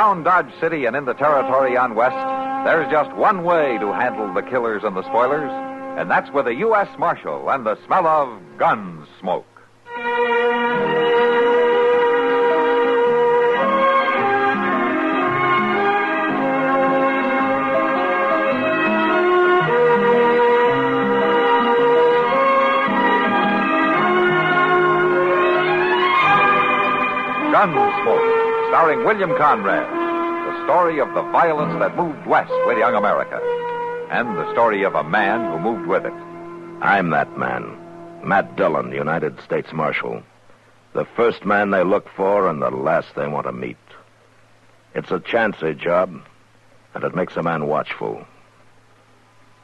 Around Dodge City and in the territory on West, there's just one way to handle the killers and the spoilers, and that's with a U.S. Marshal and the smell of Gunsmoke. Gunsmoke, starring William Conrad, the story of the violence that moved west with young America, and the story of a man who moved with it. I'm that man, Matt Dillon, United States Marshal. The first man they look for and the last they want to meet. It's a chancy job, and it makes a man watchful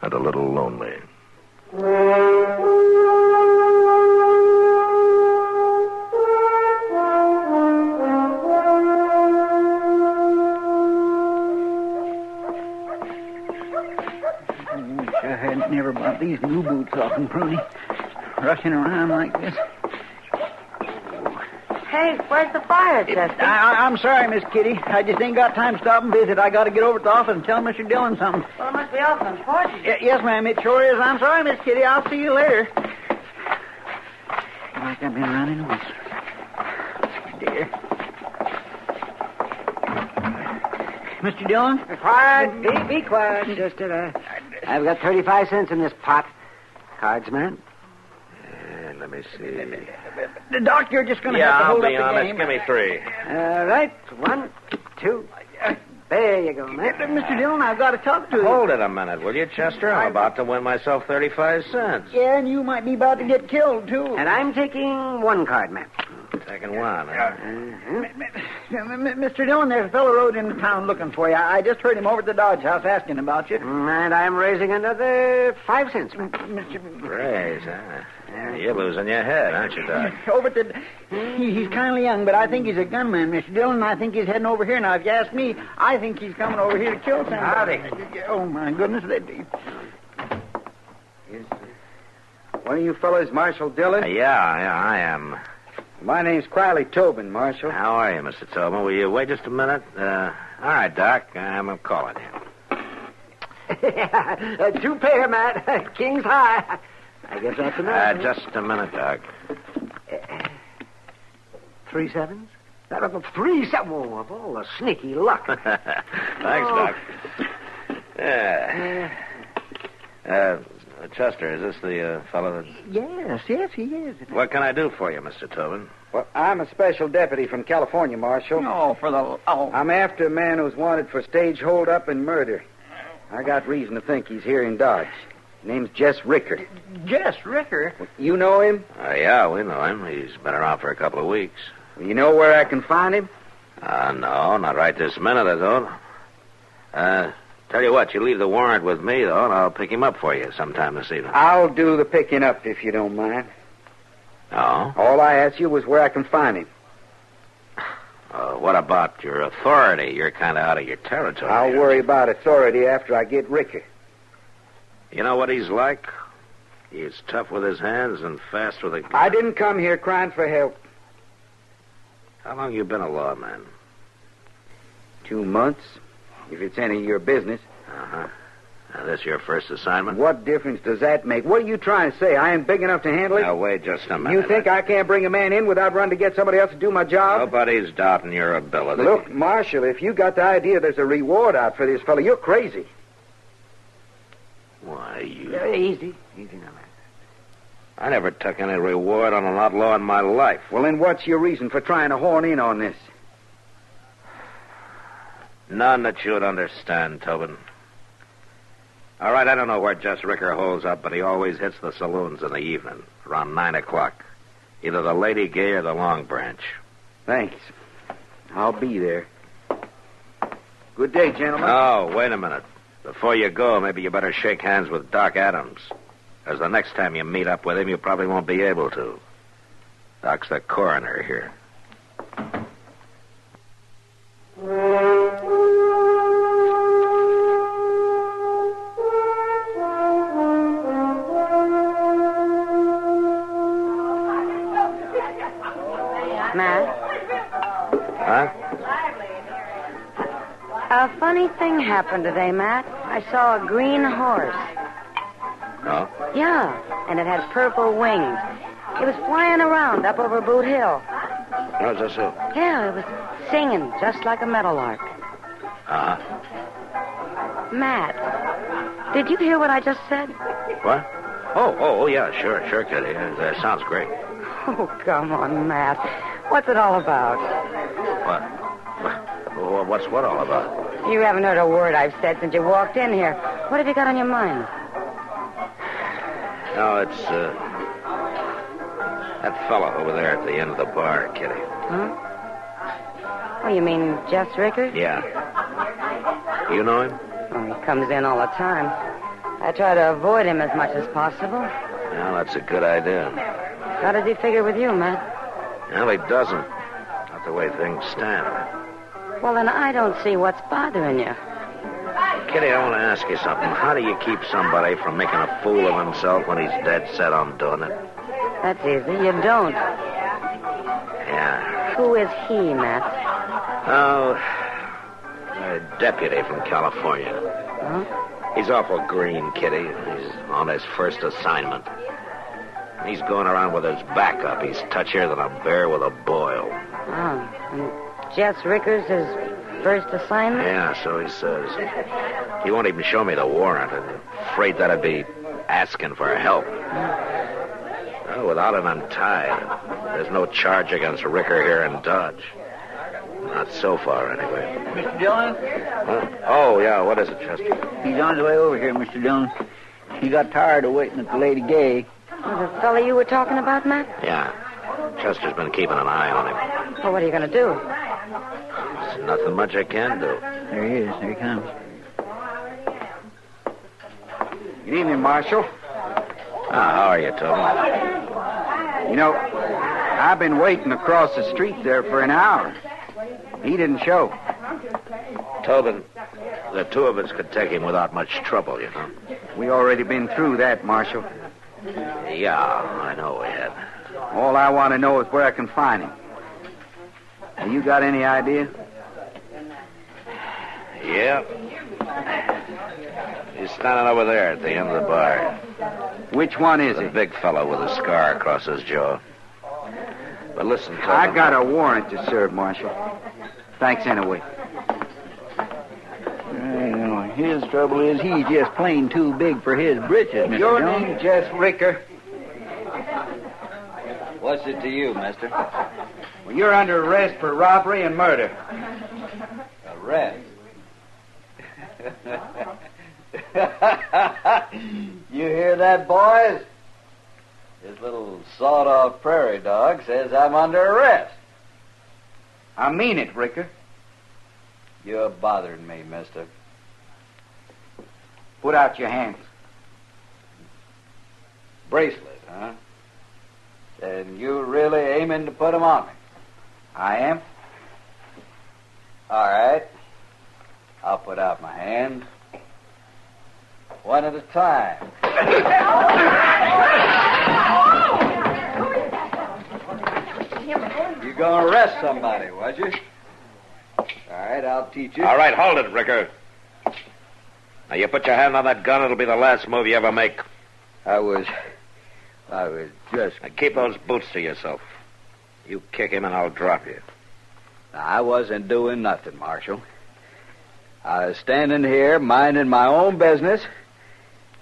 and a little lonely. Never bought these new boots off and Pruny. Rushing around like this. Hey, where's the fire, Chester? I'm sorry, Miss Kitty. I just ain't got time to stop and visit. I got to get over to the office and tell Mr. Dillon something. Well, it must be awful important. Yes, ma'am, it sure is. I'm sorry, Miss Kitty. I'll see you later. Like I've been running once. Dear. Mr. Dillon? Quiet. Be quiet, Chester. I've got 35 cents in this pot. Cards, man. Let me see. The doctor, you're just going to have to hold I'll be up the honest. game. Give me 3. All right. 1, 2. There you go, man. Mr. Dillon, I've got to talk to you. Hold it a minute, will you, Chester? I'm about to win myself 35 cents. Yeah, and you might be about to get killed, too. And I'm taking 1 card, man. Second one, huh? Mr. Dillon, there's a fellow rode into town looking for you. I just heard him over at the Dodge House asking about you. And I'm raising another 5 cents, man. Raise, huh? You're losing your head, aren't you, Doc? Over at the... He's kind of young, but I think he's a gunman, Mr. Dillon. I think he's heading over here. Now, if you ask me, I think he's coming over here to kill somebody. Howdy. Oh, my goodness. One of you fellas, Marshal Dillon? Yeah, I am. My name's Crowley Tobin, Marshal. How are you, Mr. Tobin? Will you wait just a minute? All right, Doc. I'm calling you. 2 pair, Matt. King's high. I guess that's enough. Just a minute, Doc. 3 sevens? 3 sevens. Oh, of all the sneaky luck. Thanks, Doc. Yeah. Chester, is this the fellow that... Yes, he is. What can I do for you, Mr. Tobin? Well, I'm a special deputy from California, Marshal. Oh, for the... Oh. I'm after a man who's wanted for stage holdup and murder. I got reason to think he's here in Dodge. Name's Jess Ricker. Jess Ricker? You know him? Yeah, we know him. He's been around for a couple of weeks. You know where I can find him? No, not right this minute, I don't. Tell you what, you leave the warrant with me, though, and I'll pick him up for you sometime this evening. I'll do the picking up, if you don't mind. Oh? All I asked you was where I can find him. What about your authority? You're kind of out of your territory. I'll worry about authority after I get Ricker. You know what he's like? He's tough with his hands and fast with a gun. I didn't come here crying for help. How long you been a lawman? 2 months, if it's any of your business. Uh-huh. This your first assignment? What difference does that make? What are you trying to say? I ain't big enough to handle it? Now, wait just a minute. You think I can't bring a man in without running to get somebody else to do my job? Nobody's doubting your ability. Look, Marshal, if you got the idea there's a reward out for this fellow, you're crazy. Why, you... Easy now, man. I never took any reward on an outlaw in my life. Well, then what's your reason for trying to horn in on this? None that you'd understand, Tobin. All right, I don't know where Jess Ricker holds up, but he always hits the saloons in the evening, around 9 o'clock. Either the Lady Gay or the Long Branch. Thanks. I'll be there. Good day, gentlemen. Oh, wait a minute. Before you go, maybe you better shake hands with Doc Adams. Because the next time you meet up with him, you probably won't be able to. Doc's the coroner here. Matt? Huh? A funny thing happened today, Matt. I saw a green horse. Oh? Yeah, and it had purple wings. It was flying around up over Boot Hill. Oh, is that so? Yeah, it was singing just like a meadowlark. Uh-huh. Matt, did you hear what I just said? What? Oh, yeah, sure, Kitty. That sounds great. Oh, come on, Matt. What's it all about? What's what all about? You haven't heard a word I've said since you walked in here. What have you got on your mind? No, it's, that fella over there at the end of the bar, Kitty. Huh? Oh, you mean Jess Rickard? Yeah. You know him? Oh, he comes in all the time. I try to avoid him as much as possible. Well, that's a good idea. How does he figure with you, Matt? Well, he doesn't. Not the way things stand. Well, then I don't see what's bothering you. Kitty, I want to ask you something. How do you keep somebody from making a fool of himself when he's dead set on doing it? That's easy. You don't. Yeah. Who is he, Matt? Oh, a deputy from California. Huh? He's awful green, Kitty. He's on his first assignment. He's going around with his back up. He's touchier than a bear with a boil. Oh, and Jess Rickard's his first assignment? Yeah, so he says. He won't even show me the warrant. I'm afraid that I'd be asking for help. Well, without him untied, there's no charge against Ricker here in Dodge. Not so far, anyway. Mr. Dillon? Huh? Oh, yeah, what is it, Chester? He's on his way over here, Mr. Dillon. He got tired of waiting at the Lady Gay. Oh, the fella you were talking about, Matt? Yeah. Chester's been keeping an eye on him. Well, what are you going to do? There's nothing much I can do. There he is. There he comes. Good evening, Marshal. How are you, Tobin? You know, I've been waiting across the street there for an hour. He didn't show. Tobin, the two of us could take him without much trouble, you know. We already been through that, Marshal. Yeah, I know we had. All I want to know is where I can find him. Have you got any idea? Yeah. He's standing over there at the end of the bar. Which one is The it? big fellow with a scar across his jaw. But listen, Tobin. I got a warrant to serve, Marshal. Thanks anyway. His trouble is he's just plain too big for his britches, Mr. Your Jones. name, Jess Ricker. What's it to you, mister? Well, you're under arrest for robbery and murder. Arrest? You hear that, boys? This little sawed-off prairie dog says I'm under arrest. I mean it, Ricker. You're bothering me, mister. Put out your hands. Bracelet, huh? And you really aiming to put 'em on me? I am. All right. I'll put out my hands. One at a time. You gonna arrest somebody, was you? All right, I'll teach you. All right, hold it, Ricker. Now, you put your hand on that gun, it'll be the last move you ever make. I was just... Now, keep those boots to yourself. You kick him and I'll drop you. I wasn't doing nothing, Marshal. I was standing here minding my own business,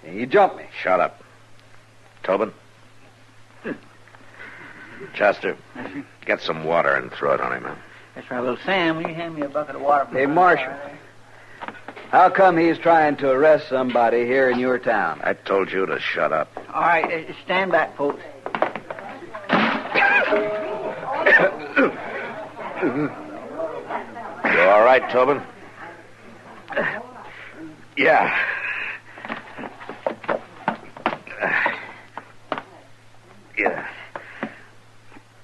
and you jumped me. Shut up. Tobin? Chester, get some water and throw it on him, man. That's right. Well, Sam, will you hand me a bucket of water? Hey, Marshal. How come he's trying to arrest somebody here in your town? I told you to shut up. All right, stand back, folks. You all right, Tobin? Yeah. Yeah.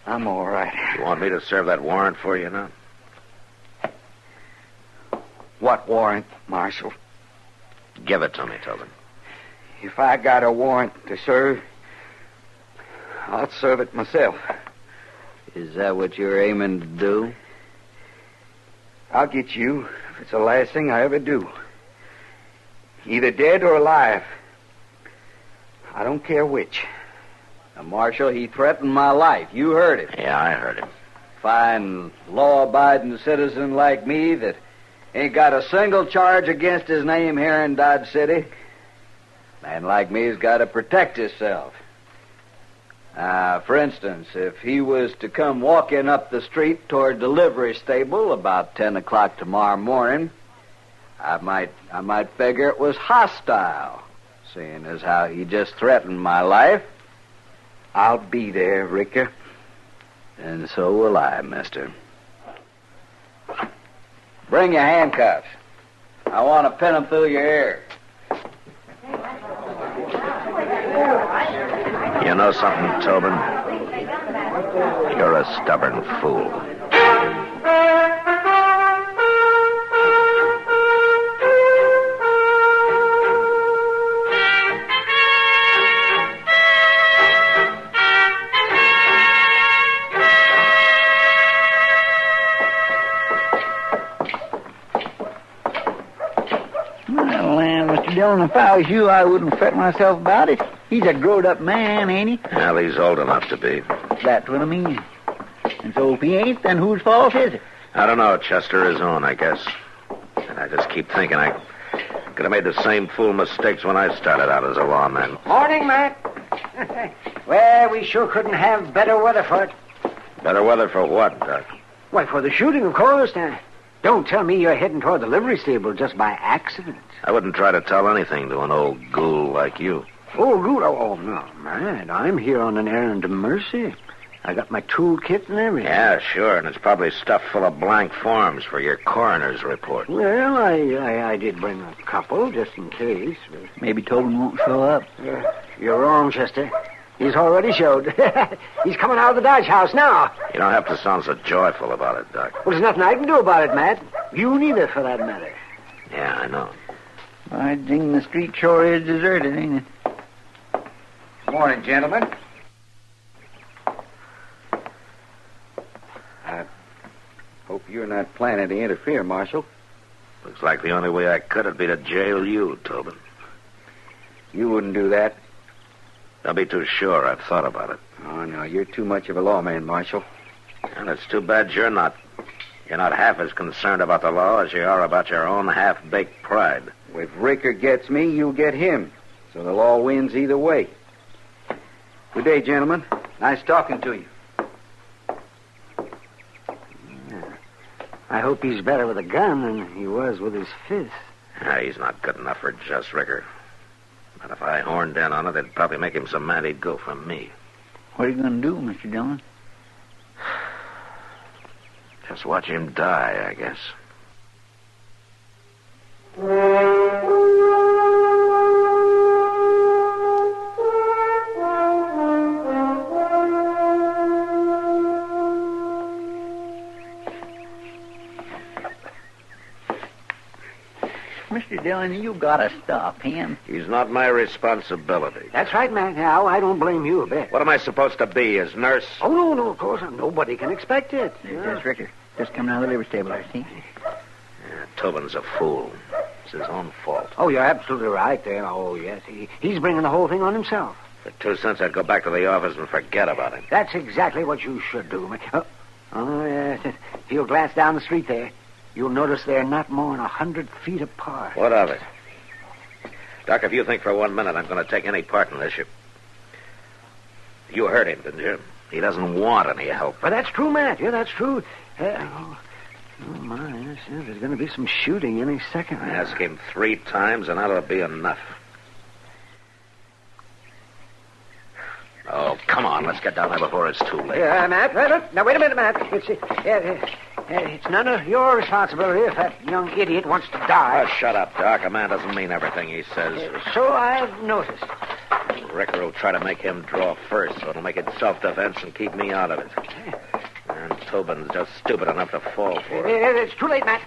I'm all right. You want me to serve that warrant for you now? What warrant, Marshal? Give it to me, Tobin. If I got a warrant to serve, I'll serve it myself. Is that what you're aiming to do? I'll get you It's the last thing I ever do. Either dead or alive. I don't care which. Now, Marshal, he threatened my life. You heard it. Yeah, I heard him. Fine, law-abiding citizen like me that ain't got a single charge against his name here in Dodge City. Man like me's got to protect himself. For instance, if he was to come walking up the street toward the livery stable about 10 o'clock tomorrow morning, I might figure it was hostile, seeing as how he just threatened my life. I'll be there, Ricker. And so will I, mister. Bring your handcuffs. I want to pin them through your ear. You know something, Tobin? You're a stubborn fool. Well, Mr. Dillon, if I was you, I wouldn't fret myself about it. He's a grown-up man, ain't he? Well, he's old enough to be. That's what I mean. And so if he ain't, then whose fault is it? I don't know, Chester, his own, I guess. And I just keep thinking I could have made the same fool mistakes when I started out as a lawman. Morning, Matt. Well, we sure couldn't have better weather for it. Better weather for what, Doc? Why, for the shooting, of course. Now, don't tell me you're heading toward the livery stable just by accident. I wouldn't try to tell anything to an old ghoul like you. Oh, good. Oh, no, Matt. I'm here on an errand of mercy. I got my toolkit and everything. Yeah, sure, and it's probably stuffed full of blank forms for your coroner's report. Well, I did bring a couple, just in case. Maybe Tobin won't show up. You're wrong, Chester. He's already showed. He's coming out of the Dodge house now. You don't have to sound so joyful about it, Doc. Well, there's nothing I can do about it, Matt. You neither, for that matter. Yeah, I know. I think the street sure is deserted, ain't it? Morning, gentlemen. I hope you're not planning to interfere, Marshal. Looks like the only way I could would be to jail you, Tobin. You wouldn't do that. Don't be too sure. I've thought about it. Oh, no, you're too much of a lawman, Marshal. And it's too bad you're not. You're not half as concerned about the law as you are about your own half-baked pride. If Ricker gets me, you'll get him. So the law wins either way. Good day, gentlemen. Nice talking to you. I hope he's better with a gun than he was with his fist. He's not good enough for just Ricker. But if I horned in on it, it'd probably make him so mad he'd go for me. What are you going to do, Mr. Dillon? Just watch him die, I guess. Mr. Dillon, you got to stop him. He's not my responsibility. That's right, Matt. Now, I don't blame you a bit. What am I supposed to be, his nurse? Oh, no, of course. Nobody can expect it. There's Ricker. Just coming out of the livery stable, I see. Yeah, Tobin's a fool. It's his own fault. Oh, you're absolutely right there. Oh, yes. He's bringing the whole thing on himself. For 2 cents, I'd go back to the office and forget about him. That's exactly what you should do, Matt. Oh, yes. If you'll glance down the street there, you'll notice they're not more than 100 feet apart. What of it? Doc, if you think for 1 minute I'm going to take any part in this, you heard him, didn't you? He doesn't want any help. But that's true, Matt. Yeah, that's true. My, yes, there's going to be some shooting any second. I asked him 3 times, and that'll be enough. Oh, come on. Let's get down there before it's too late. Yeah, Matt. Now, wait a minute, Matt. It's none of your responsibility if that young idiot wants to die. Oh, shut up, Doc. A man doesn't mean everything he says. So I've noticed. Ricker will try to make him draw first, so it'll make it self-defense and keep me out of it. And Tobin's just stupid enough to fall for it. It's too late, Matt.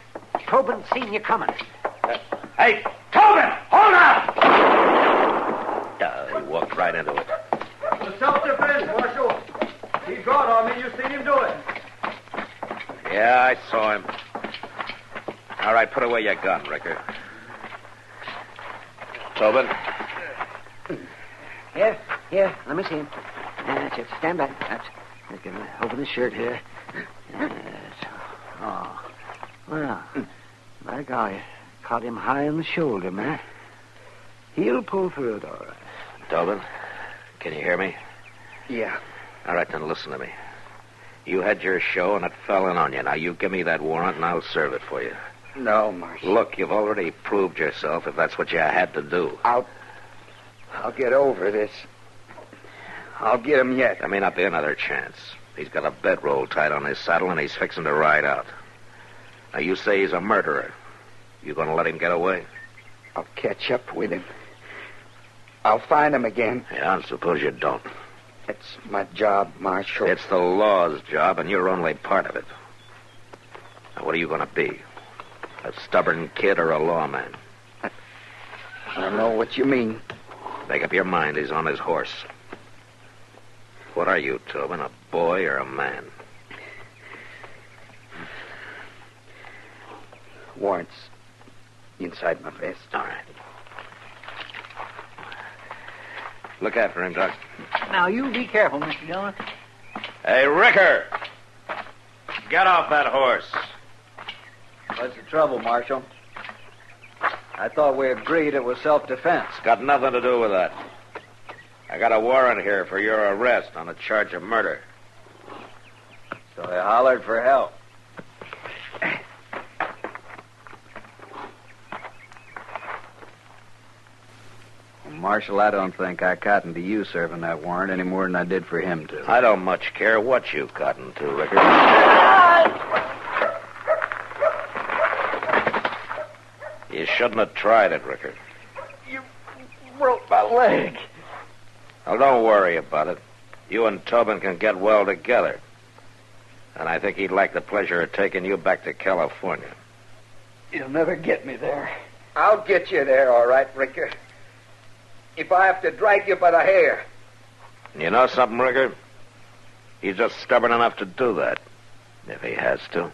Tobin's seen you coming. Hey, Tobin! Hold up! He walked right into it. The self-defense, Marshal. He drawed on me. You seen him do it. Yeah, I saw him. All right, put away your gun, Ricker. Tobin. Here, let me see him. That's it. Stand back. Let's get him over the shirt here. Oh. Well, by golly, caught him high on the shoulder, man. He'll pull through it all right. Tobin, can you hear me? Yeah. All right, then listen to me. You had your show, and it fell in on you. Now, you give me that warrant, and I'll serve it for you. No, Marshal. Look, you've already proved yourself, if that's what you had to do. I'll get over this. I'll get him yet. There may not be another chance. He's got a bedroll tied on his saddle, and he's fixing to ride out. Now, you say he's a murderer. You going to let him get away? I'll catch up with him. I'll find him again. Yeah, I suppose you don't. It's my job, Marshal. It's the law's job, and you're only part of it. Now, what are you going to be? A stubborn kid or a lawman? I don't know what you mean. Make up your mind. He's on his horse. What are you, Tobin, a boy or a man? Warrants inside my vest. All right. Look after him, Doc. Now, you be careful, Mr. Dillon. Hey, Ricker! Get off that horse. What's the trouble, Marshal? I thought we agreed it was self-defense. It's got nothing to do with that. I got a warrant here for your arrest on a charge of murder. So they hollered for help. Well, Marshal, I don't think I cottoned to you serving that warrant any more than I did for him to. I don't much care what you cotton to, Ricker. You shouldn't have tried it, Ricker. You broke my leg. Well, don't worry about it. You and Tobin can get well together. And I think he'd like the pleasure of taking you back to California. You'll never get me there. I'll get you there, all right, Ricker. If I have to drag you by the hair. And you know something, Ricker? He's just stubborn enough to do that, if he has to.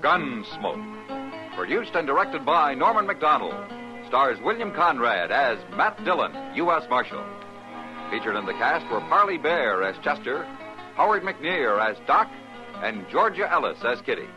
Gunsmoke, produced and directed by Norman McDonald, stars William Conrad as Matt Dillon, U.S. Marshal. Featured in the cast were Parley Bear as Chester, Howard McNear as Doc, and Georgia Ellis as Kitty.